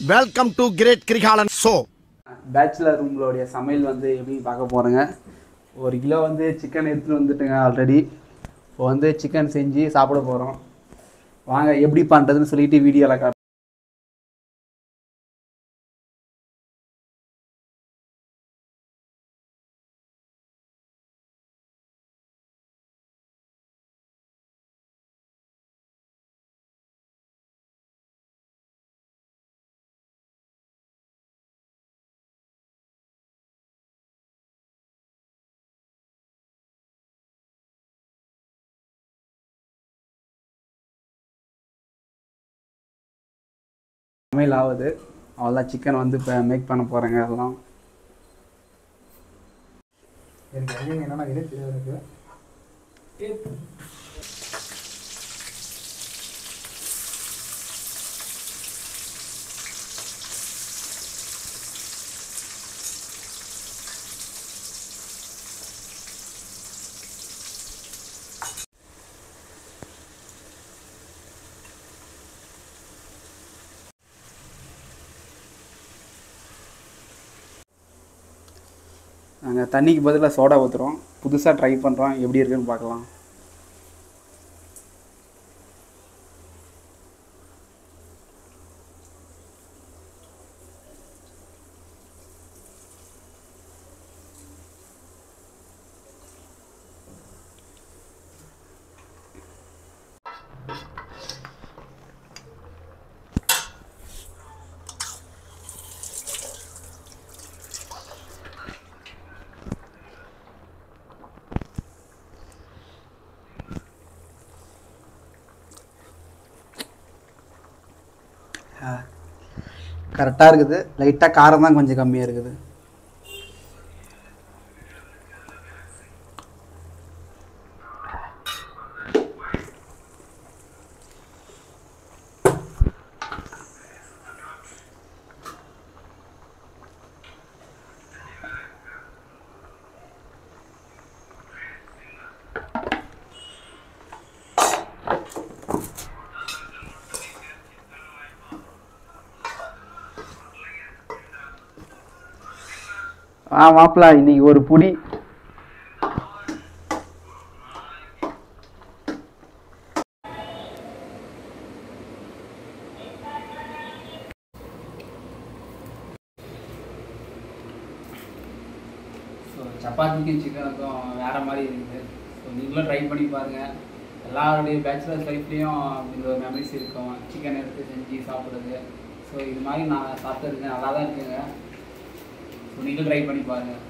Welcome to great Kirikalan show. Bachelor ரூம்லோடைய சமையல் வந்து எப்படி பார்க்க போகிறேங்க. 1 கிலோ வந்து சிக்கன் எடுத்துகிட்டு வந்துட்டுங்க ஆல்ரெடி. இப்போ வந்து சிக்கன் செஞ்சு சாப்பிட போகிறோம். வாங்க எப்படி பண்ணுறதுன்னு சொல்லிட்டு வீடியோவில் காட்டுறேன். சமையல் ஆகுது. அவ்வளோதான், சிக்கன் வந்து இப்போ மேக் பண்ண போகிறேங்க. அதெல்லாம் எனக்கு என்னென்னா தெரியாது. நாங்கள் தண்ணிக்கு பதிலாக சோடா ஊற்றுறோம். புதுசாக ட்ரை பண்ணுறோம், எப்படி இருக்குன்னு பார்க்கலாம். கரெக்டாக இருக்குது. லைட்டாக காரம் தான் கொஞ்சம் கம்மியாக இருக்குது. மாப்பிள்ள இன்னைக்கு ஒரு புடி. சப்பாத்திக்கும் சிக்கனுக்கும் வேறு மாதிரி இருக்குது. ஸோ நீங்களும் ட்ரை பண்ணி பாருங்கள். எல்லாருடைய பேச்சுலர்ஸ் லைஃப்லேயும் இந்த ஒரு மெமரிஸ் இருக்கும், சிக்கன் எடுத்து செஞ்சு சாப்பிட்றது. ஸோ இது மாதிரி நான் சாப்பிட்ருக்கேன், நல்லா தான் இருக்குங்க. ஸோ நீங்களும் ட்ரை பண்ணி பாருங்கள்.